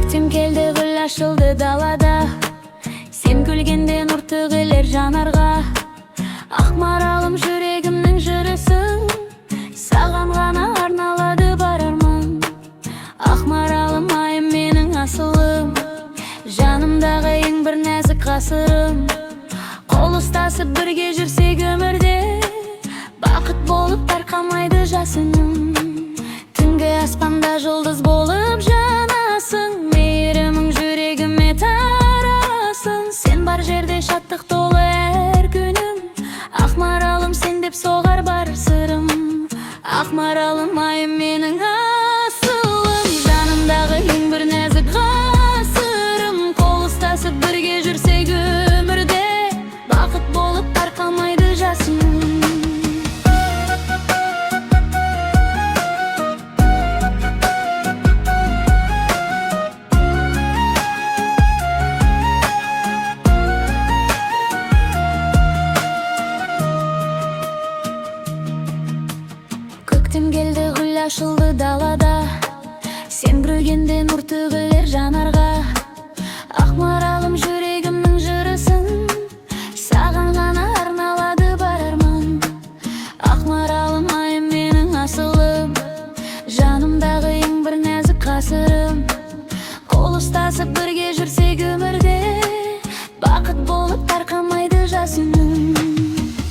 Көктем келді, гүл ашылды далада, сен күлгенде нұр төгілер жанарға. Ақ маралым, жүрегімнің жырысың, саған ғана арналады бар арман. Ақ маралым, айым менің асылым, жанымдағы ең бір нәзік ғасырым. Қол ұстасып бірге жүрсек өмірде, бақыт болып тарқамайды жасыным. Түнгі аспанда жұлдыз болып жанасың, мейірімің жүрегіме тарасын. Сен бар жерде шаттық толы әр күнім, ақ маралым, сен деп соғар бар сырым. Ақ маралым, айым менің асылым, жанымдағы ең бір нәзік ғасырым. Қол ұстасып бірге жүрсек өмірде, бақыт болып тарқамайды жасыным. Көктем келді, гүл ашылды далада, сен күлгенде нұр төгілер жанарға. Ақ маралым, жүрегімнің жырысың, саған ғана арналады бар арман. Ақ маралым, айым менің асылым, жанымдағы ең бір нәзік ғасырым. Қол ұстасып бірге жүрсек өмірде, бақыт болып тарқамайды жасыным.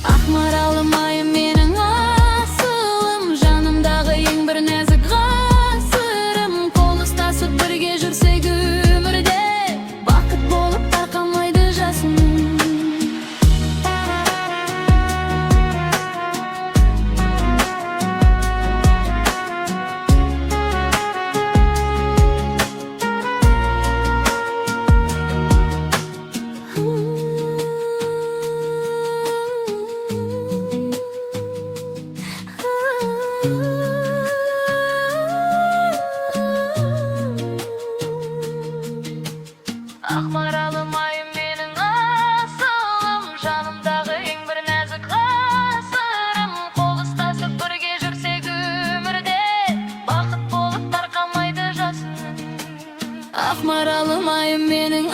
Ақ маралым, айым менің асылым, жанымдағы ең бір нәзік ғасырым. Қол ұстасып бірге жүрсек өмірде, бақыт болып тарқамайды жасыным. Ақ маралым, айым менің асылым, жанымдағы ең бір нәзік ғасырым. Қол ұстасып бірге жүрсек өмірде, бақыт болып тарқамайды жасыным. Ақ маралым, айым менің